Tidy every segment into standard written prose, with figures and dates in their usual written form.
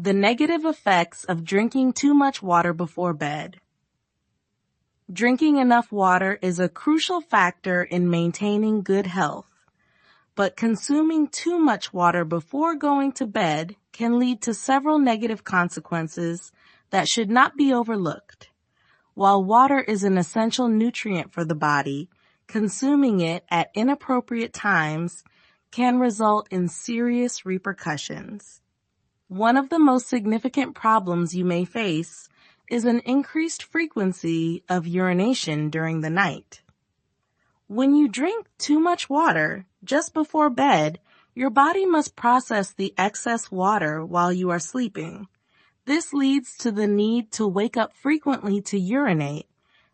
The negative effects of drinking too much water before bed. Drinking enough water is a crucial factor in maintaining good health, but consuming too much water before going to bed can lead to several negative consequences that should not be overlooked. While water is an essential nutrient for the body, consuming it at inappropriate times can result in serious repercussions. One of the most significant problems you may face is an increased frequency of urination during the night. When you drink too much water just before bed, your body must process the excess water while you are sleeping. This leads to the need to wake up frequently to urinate,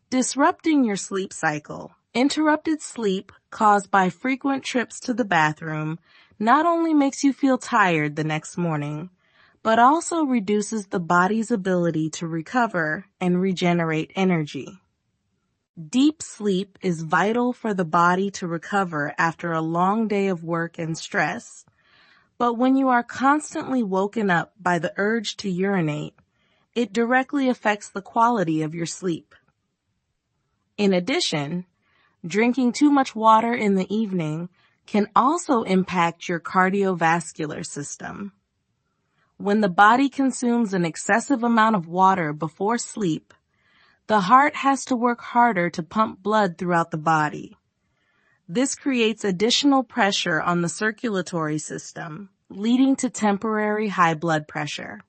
disrupting your sleep cycle. Interrupted sleep caused by frequent trips to the bathroom not only makes you feel tired the next morning, but also reduces the body's ability to recover and regenerate energy. Deep sleep is vital for the body to recover after a long day of work and stress, but when you are constantly woken up by the urge to urinate, it directly affects the quality of your sleep. In addition, drinking too much water in the evening can also impact your cardiovascular system. When the body consumes an excessive amount of water before sleep, the heart has to work harder to pump blood throughout the body. This creates additional pressure on the circulatory system, leading to temporary high blood pressure.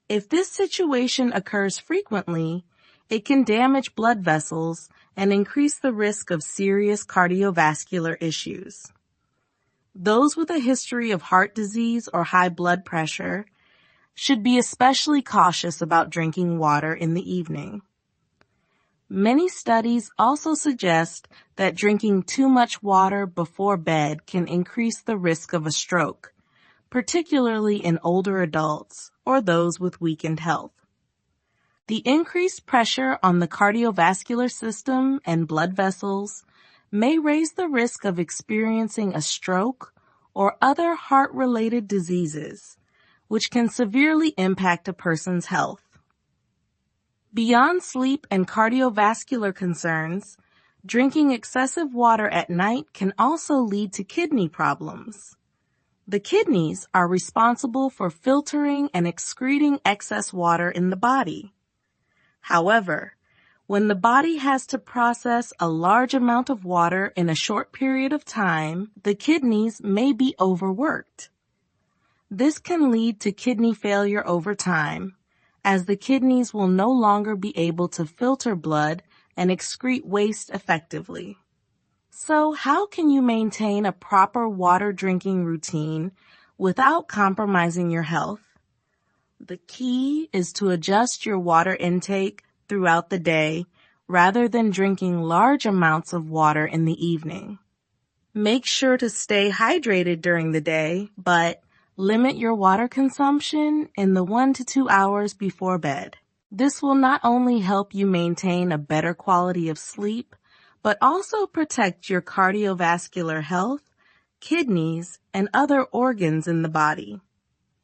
If this situation occurs frequently, it can damage blood vessels and increase the risk of serious cardiovascular issues. Those with a history of heart disease or high blood pressure should be especially cautious about drinking water in the evening. Many studies also suggest that drinking too much water before bed can increase the risk of a stroke, particularly in older adults or those with weakened health. The increased pressure on the cardiovascular system and blood vessels may raise the risk of experiencing a stroke or other heart-related diseases, which can severely impact a person's health. Beyond sleep and cardiovascular concerns, drinking excessive water at night can also lead to kidney problems. The kidneys are responsible for filtering and excreting excess water in the body. However, when the body has to process a large amount of water in a short period of time, the kidneys may be overworked. This can lead to kidney failure over time, as the kidneys will no longer be able to filter blood and excrete waste effectively. So how can you maintain a proper water drinking routine without compromising your health? The key is to adjust your water intake throughout the day rather than drinking large amounts of water in the evening. Make sure to stay hydrated during the day, but limit your water consumption in the 1 to 2 hours before bed. This will not only help you maintain a better quality of sleep, but also protect your cardiovascular health, kidneys, and other organs in the body.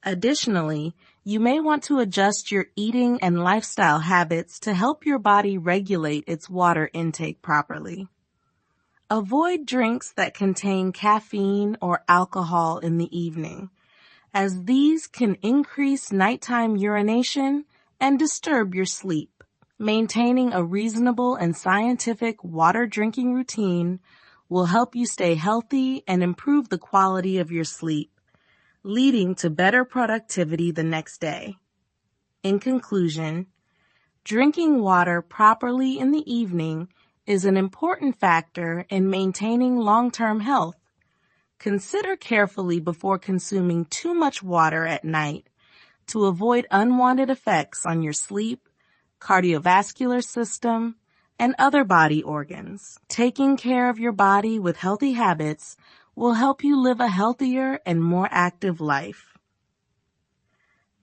Additionally, you may want to adjust your eating and lifestyle habits to help your body regulate its water intake properly. Avoid drinks that contain caffeine or alcohol in the evening, as these can increase nighttime urination and disturb your sleep. Maintaining a reasonable and scientific water drinking routine will help you stay healthy and improve the quality of your sleep, leading to better productivity the next day. In conclusion, drinking water properly in the evening is an important factor in maintaining long-term health. Consider carefully before consuming too much water at night to avoid unwanted effects on your sleep, cardiovascular system, and other body organs. Taking care of your body with healthy habits will help you live a healthier and more active life.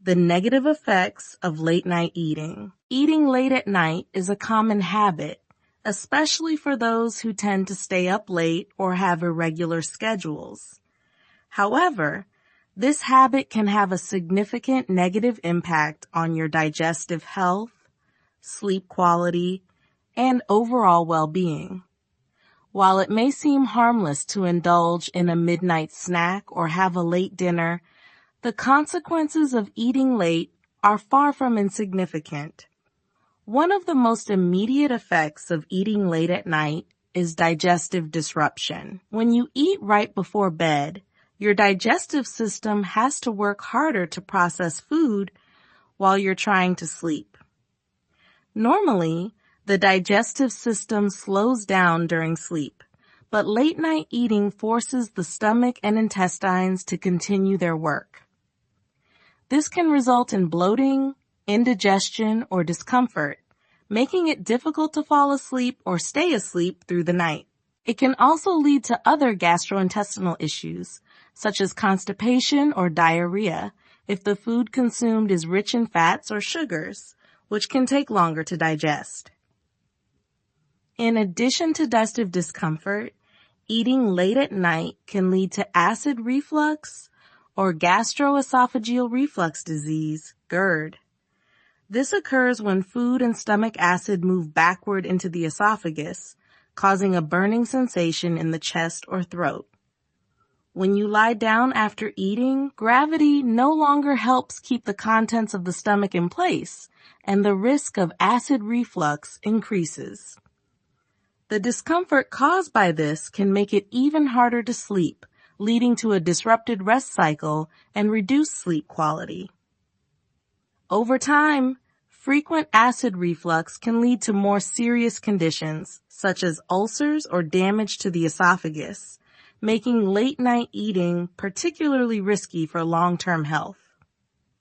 The negative effects of late night eating. Eating late at night is a common habit, especially for those who tend to stay up late or have irregular schedules. However, This habit can have a significant negative impact on your digestive health, sleep quality, and overall well-being. While it may seem harmless to indulge in a midnight snack or have a late dinner, the consequences of eating late are far from insignificant. One of the most immediate effects of eating late at night is digestive disruption. When you eat right before bed, your digestive system has to work harder to process food while you're trying to sleep. Normally, the digestive system slows down during sleep, but late-night eating forces the stomach and intestines to continue their work. This can result in bloating, indigestion, or discomfort, making it difficult to fall asleep or stay asleep through the night. It can also lead to other gastrointestinal issues, such as constipation or diarrhea, if the food consumed is rich in fats or sugars, which can take longer to digest. In addition to digestive discomfort, eating late at night can lead to acid reflux or gastroesophageal reflux disease, GERD. This occurs when food and stomach acid move backward into the esophagus, causing a burning sensation in the chest or throat. When you lie down after eating, gravity no longer helps keep the contents of the stomach in place, and the risk of acid reflux increases. The discomfort caused by this can make it even harder to sleep, leading to a disrupted rest cycle and reduced sleep quality. Over time, frequent acid reflux can lead to more serious conditions, such as ulcers or damage to the esophagus, making late-night eating particularly risky for long-term health.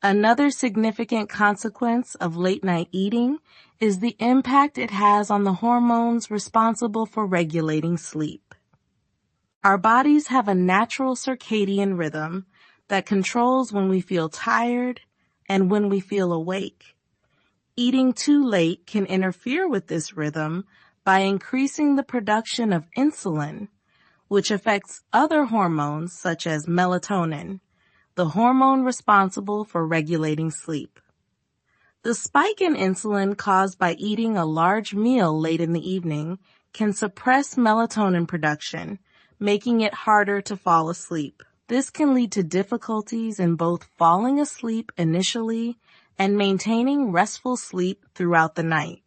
Another significant consequence of late-night eating is the impact it has on the hormones responsible for regulating sleep. Our bodies have a natural circadian rhythm that controls when we feel tired and when we feel awake. Eating too late can interfere with this rhythm by increasing the production of insulin, which affects other hormones such as melatonin, the hormone responsible for regulating sleep. The spike in insulin caused by eating a large meal late in the evening can suppress melatonin production, making it harder to fall asleep. This can lead to difficulties in both falling asleep initially and maintaining restful sleep throughout the night.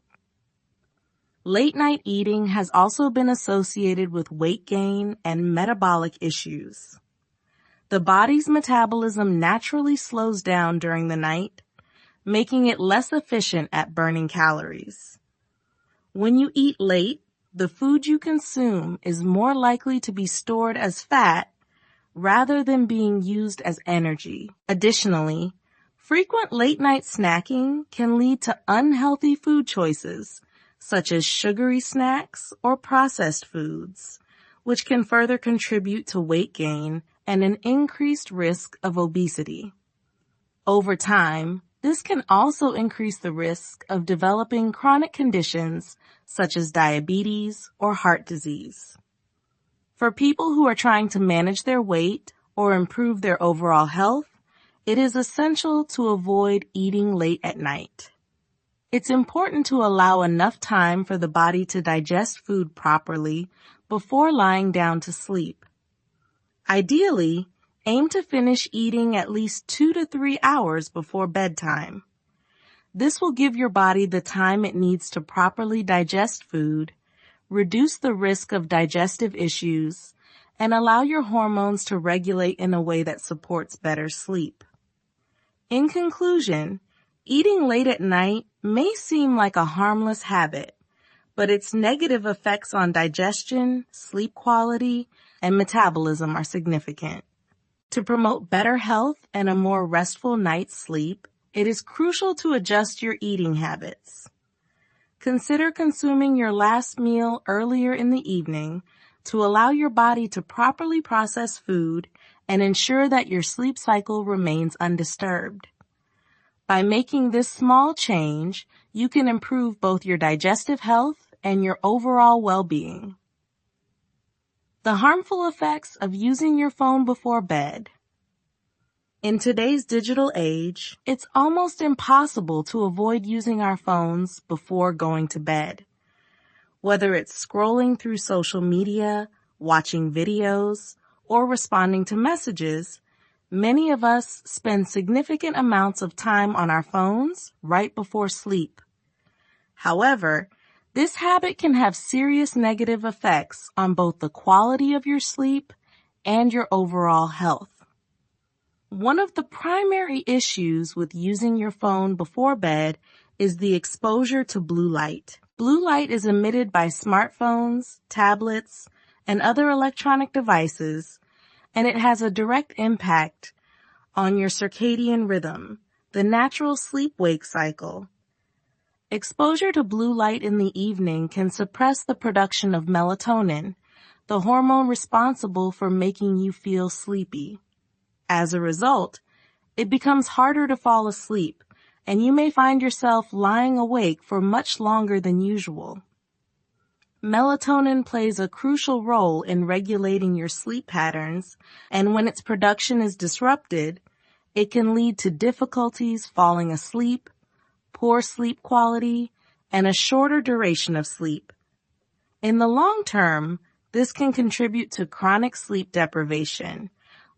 Late-night eating has also been associated with weight gain and metabolic issues. The body's metabolism naturally slows down during the night, making it less efficient at burning calories. When you eat late, the food you consume is more likely to be stored as fat rather than being used as energy. Additionally, frequent late-night snacking can lead to unhealthy food choices, such as sugary snacks or processed foods, which can further contribute to weight gain and an increased risk of obesity. Over time, this can also increase the risk of developing chronic conditions such as diabetes or heart disease. For people who are trying to manage their weight or improve their overall health, it is essential to avoid eating late at night. It's important to allow enough time for the body to digest food properly before lying down to sleep. Ideally, aim to finish eating at least 2 to 3 hours before bedtime. This will give your body the time it needs to properly digest food, reduce the risk of digestive issues, and allow your hormones to regulate in a way that supports better sleep. In conclusion, eating late at night may seem like a harmless habit, but its negative effects on digestion, sleep quality, and metabolism are significant. To promote better health and a more restful night's sleep, it is crucial to adjust your eating habits. Consider consuming your last meal earlier in the evening to allow your body to properly process food and ensure that your sleep cycle remains undisturbed. By making this small change, you can improve both your digestive health and your overall well-being. The harmful effects of using your phone before bed. In today's digital age, it's almost impossible to avoid using our phones before going to bed. Whether it's scrolling through social media, watching videos, or responding to messages, many of us spend significant amounts of time on our phones right before sleep. However, this habit can have serious negative effects on both the quality of your sleep and your overall health. One of the primary issues with using your phone before bed is the exposure to blue light. Blue light is emitted by smartphones, tablets, and other electronic devices, and it has a direct impact on your circadian rhythm, the natural sleep-wake cycle. Exposure to blue light in the evening can suppress the production of melatonin, the hormone responsible for making you feel sleepy. As a result, it becomes harder to fall asleep, and you may find yourself lying awake for much longer than usual. Melatonin plays a crucial role in regulating your sleep patterns, and when its production is disrupted, it can lead to difficulties falling asleep, poor sleep quality, and a shorter duration of sleep. In the long term, this can contribute to chronic sleep deprivation,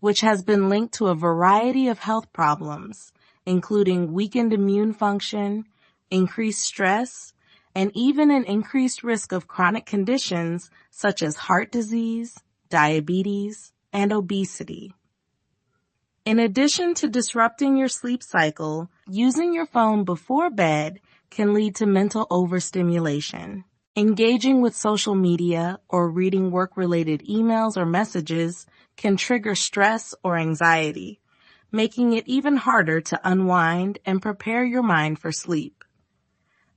which has been linked to a variety of health problems, including weakened immune function, increased stress, and even an increased risk of chronic conditions such as heart disease, diabetes, and obesity. In addition to disrupting your sleep cycle, using your phone before bed can lead to mental overstimulation. Engaging with social media or reading work-related emails or messages can trigger stress or anxiety, making it even harder to unwind and prepare your mind for sleep.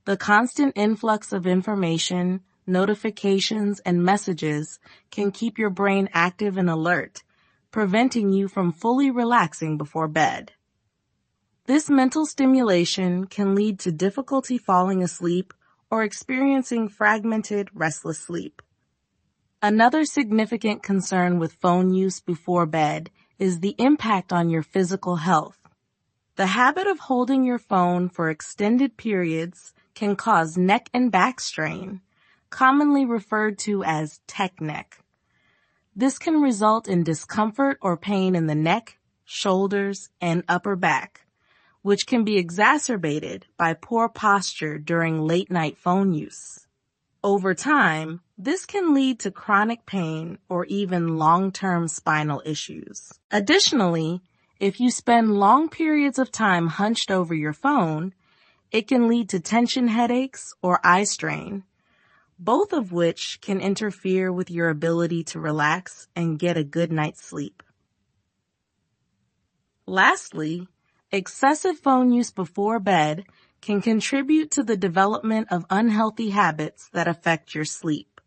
The constant influx of information, notifications, and messages can keep your brain active and alert, preventing you from fully relaxing before bed. This mental stimulation can lead to difficulty falling asleep or experiencing fragmented, restless sleep. Another significant concern with phone use before bed is the impact on your physical health. The habit of holding your phone for extended periods can cause neck and back strain, commonly referred to as tech neck. This can result in discomfort or pain in the neck, shoulders, and upper back, which can be exacerbated by poor posture during late-night phone use. Over time, this can lead to chronic pain or even long-term spinal issues. Additionally, if you spend long periods of time hunched over your phone, it can lead to tension headaches or eye strain, both of which can interfere with your ability to relax and get a good night's sleep. Lastly, excessive phone use before bed can contribute to the development of unhealthy habits that affect your sleep.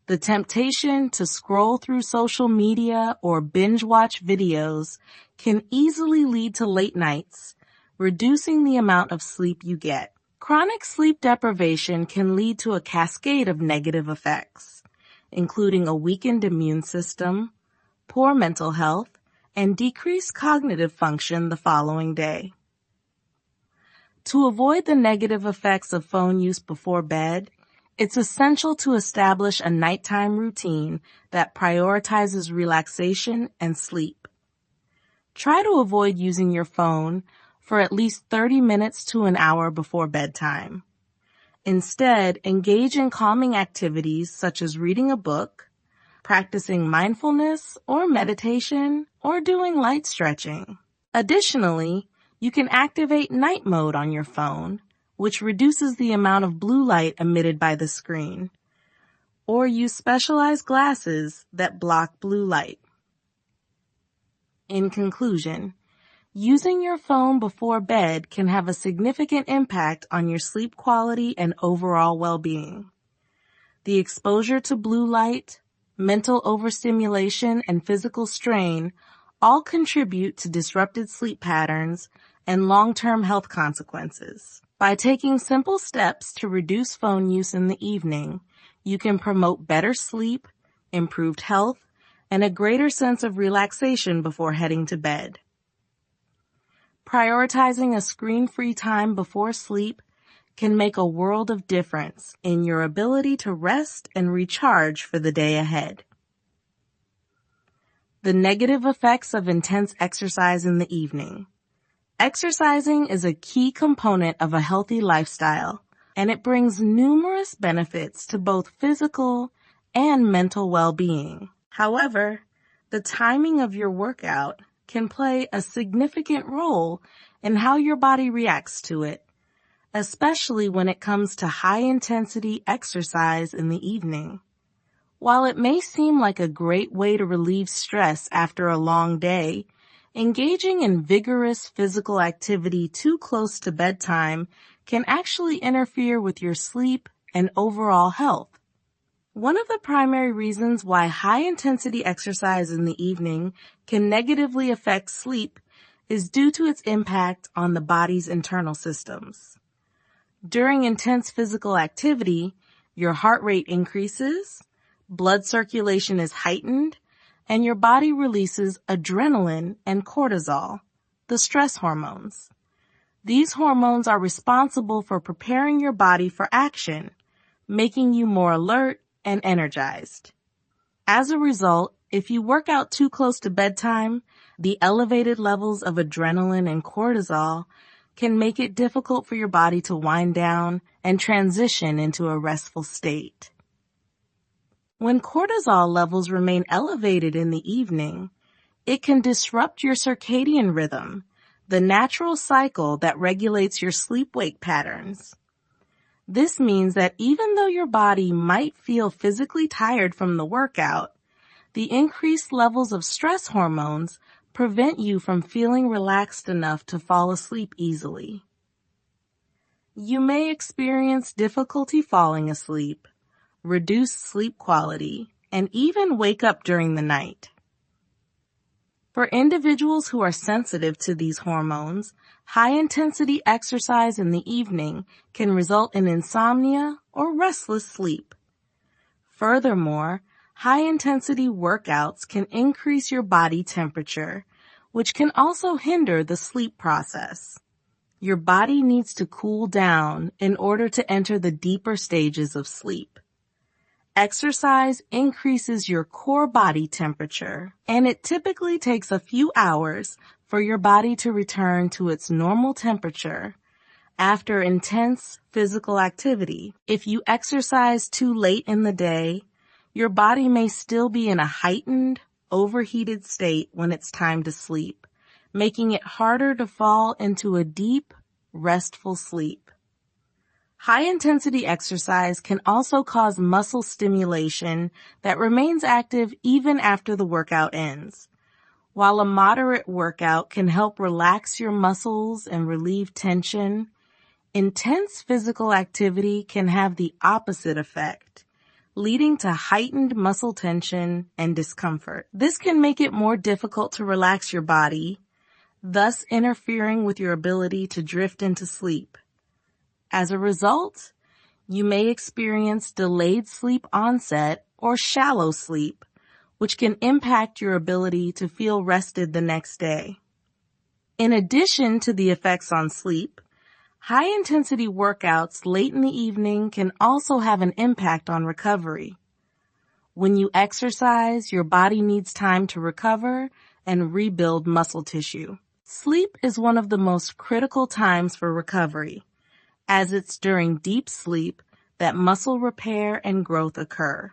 The temptation to scroll through social media or binge watch videos can easily lead to late nights, reducing the amount of sleep you get. Chronic sleep deprivation can lead to a cascade of negative effects, including a weakened immune system, poor mental health, and decreased cognitive function the following day. To avoid the negative effects of phone use before bed, it's essential to establish a nighttime routine that prioritizes relaxation and sleep. Try to avoid using your phone for at least 30 minutes to an hour before bedtime. Instead, engage in calming activities such as reading a book, practicing mindfulness or meditation, or doing light stretching. Additionally, you can activate night mode on your phone, which reduces the amount of blue light emitted by the screen, or use specialized glasses that block blue light. In conclusion, using your phone before bed can have a significant impact on your sleep quality and overall well-being. The exposure to blue light, mental overstimulation, and physical strain all contribute to disrupted sleep patterns and long-term health consequences. By taking simple steps to reduce phone use in the evening, you can promote better sleep, improved health, and a greater sense of relaxation before heading to bed. Prioritizing a screen-free time before sleep can make a world of difference in your ability to rest and recharge for the day ahead. The negative effects of intense exercise in the evening. Exercising is a key component of a healthy lifestyle, and it brings numerous benefits to both physical and mental well-being. However, the timing of your workout can play a significant role in how your body reacts to it, especially when it comes to high-intensity exercise in the evening. While it may seem like a great way to relieve stress after a long day, engaging in vigorous physical activity too close to bedtime can actually interfere with your sleep and overall health. One of the primary reasons why high-intensity exercise in the evening can negatively affect sleep is due to its impact on the body's internal systems. During intense physical activity, your heart rate increases, blood circulation is heightened, and your body releases adrenaline and cortisol, the stress hormones. These hormones are responsible for preparing your body for action, making you more alert and energized. As a result, if you work out too close to bedtime, the elevated levels of adrenaline and cortisol can make it difficult for your body to wind down and transition into a restful state. When cortisol levels remain elevated in the evening, it can disrupt your circadian rhythm, the natural cycle that regulates your sleep-wake patterns. This means that even though your body might feel physically tired from the workout, the increased levels of stress hormones prevent you from feeling relaxed enough to fall asleep easily. You may experience difficulty falling asleep, reduced sleep quality, and even wake up during the night. For individuals who are sensitive to these hormones, high-intensity exercise in the evening can result in insomnia or restless sleep. Furthermore, high-intensity workouts can increase your body temperature, which can also hinder the sleep process. Your body needs to cool down in order to enter the deeper stages of sleep. Exercise increases your core body temperature, and it typically takes a few hours for your body to return to its normal temperature after intense physical activity. If you exercise too late in the day, your body may still be in a heightened, overheated state when it's time to sleep, making it harder to fall into a deep, restful sleep. High-intensity exercise can also cause muscle stimulation that remains active even after the workout ends. While a moderate workout can help relax your muscles and relieve tension, intense physical activity can have the opposite effect, leading to heightened muscle tension and discomfort. This can make it more difficult to relax your body, thus interfering with your ability to drift into sleep. As a result, you may experience delayed sleep onset or shallow sleep, which can impact your ability to feel rested the next day. In addition to the effects on sleep, high-intensity workouts late in the evening can also have an impact on recovery. When you exercise, your body needs time to recover and rebuild muscle tissue. Sleep is one of the most critical times for recovery, as it's during deep sleep that muscle repair and growth occur.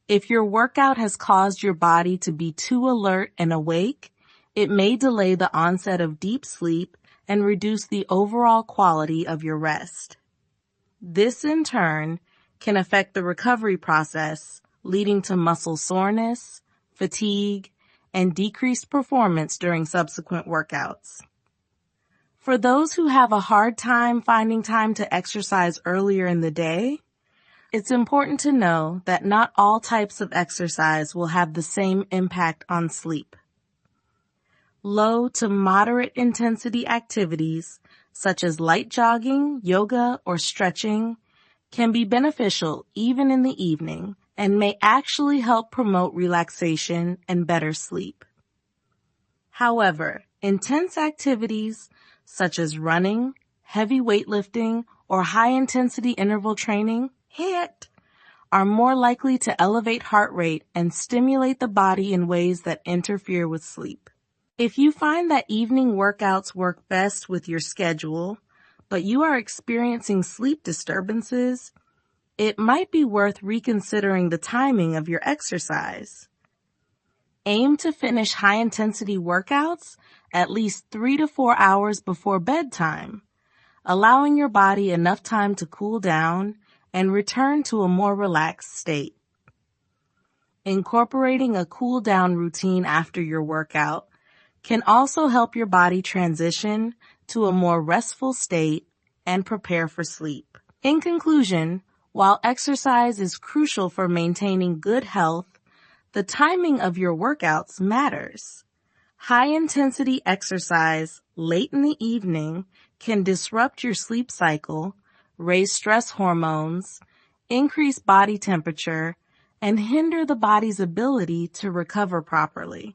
If your workout has caused your body to be too alert and awake, it may delay the onset of deep sleep and reduce the overall quality of your rest. This, in turn, can affect the recovery process, leading to muscle soreness, fatigue, and decreased performance during subsequent workouts. For those who have a hard time finding time to exercise earlier in the day, it's important to know that not all types of exercise will have the same impact on sleep. Low to moderate intensity activities, such as light jogging, yoga, or stretching, can be beneficial even in the evening and may actually help promote relaxation and better sleep. However, Intense activities such as running, heavy weightlifting, or high-intensity interval training, HIIT, are more likely to elevate heart rate and stimulate the body in ways that interfere with sleep. If you find that evening workouts work best with your schedule, but you are experiencing sleep disturbances, it might be worth reconsidering the timing of your exercise. Aim to finish high-intensity workouts at least 3 to 4 hours before bedtime, allowing your body enough time to cool down and return to a more relaxed state. Incorporating a cool-down routine after your workout can also help your body transition to a more restful state and prepare for sleep. In conclusion, while exercise is crucial for maintaining good health, the timing of your workouts matters. High-intensity exercise late in the evening can disrupt your sleep cycle, raise stress hormones, increase body temperature, and hinder the body's ability to recover properly.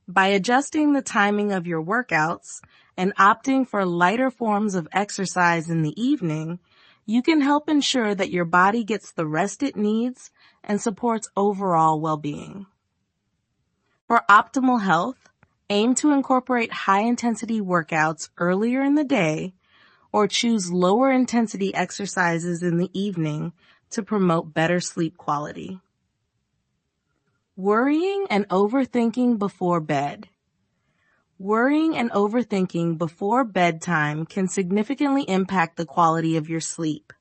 By adjusting the timing of your workouts and opting for lighter forms of exercise in the evening, you can help ensure that your body gets the rest it needs and supports overall well-being. For optimal health, aim to incorporate high-intensity workouts earlier in the day or choose lower-intensity exercises in the evening to promote better sleep quality. Worrying and overthinking before bed. Worrying and overthinking before bedtime can significantly impact the quality of your sleep.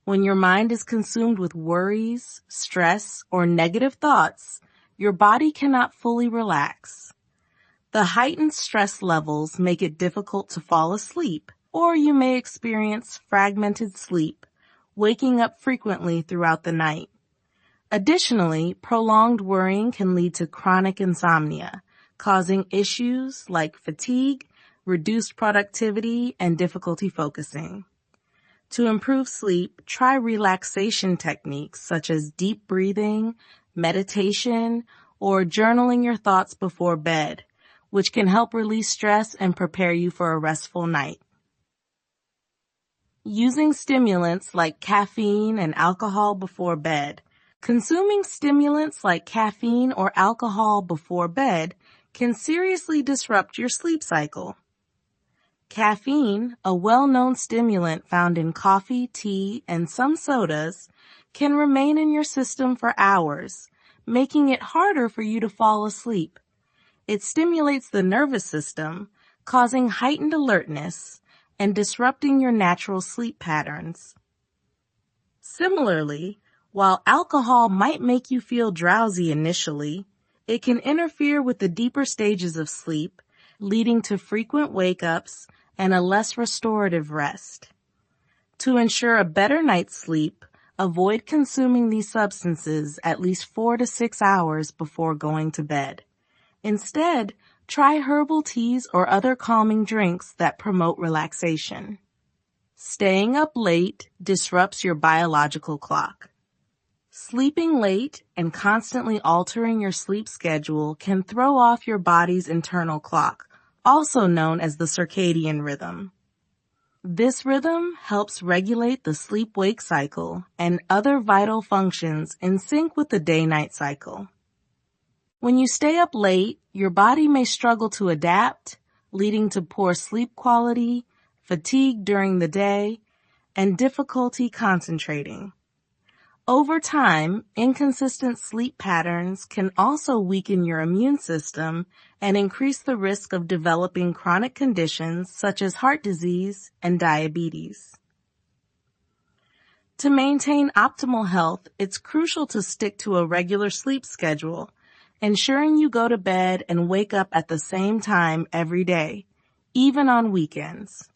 When your mind is consumed with worries, stress, or negative thoughts, your body cannot fully relax. The heightened stress levels make it difficult to fall asleep, or you may experience fragmented sleep, waking up frequently throughout the night. Additionally, prolonged worrying can lead to chronic insomnia, causing issues like fatigue, reduced productivity, and difficulty focusing. To improve sleep, try relaxation techniques such as deep breathing, meditation, or journaling your thoughts before bed, which can help release stress and prepare you for a restful night. Using stimulants like caffeine and alcohol before bed. Consuming stimulants like caffeine or alcohol before bed can seriously disrupt your sleep cycle. Caffeine, a well-known stimulant found in coffee, tea, and some sodas, can remain in your system for hours, making it harder for you to fall asleep. It stimulates the nervous system, causing heightened alertness and disrupting your natural sleep patterns. Similarly, while alcohol might make you feel drowsy initially, it can interfere with the deeper stages of sleep, leading to frequent wake-ups and a less restorative rest. To ensure a better night's sleep, avoid consuming these substances at least 4 to 6 hours before going to bed. Instead, try herbal teas or other calming drinks that promote relaxation. Staying up late disrupts your biological clock. Sleeping late and constantly altering your sleep schedule can throw off your body's internal clock, also known as the circadian rhythm. This rhythm helps regulate the sleep-wake cycle and other vital functions in sync with the day-night cycle. When you stay up late, your body may struggle to adapt, leading to poor sleep quality, fatigue during the day, and difficulty concentrating. Over time, inconsistent sleep patterns can also weaken your immune system and increase the risk of developing chronic conditions such as heart disease and diabetes. To maintain optimal health, it's crucial to stick to a regular sleep schedule, ensuring you go to bed and wake up at the same time every day, even on weekends.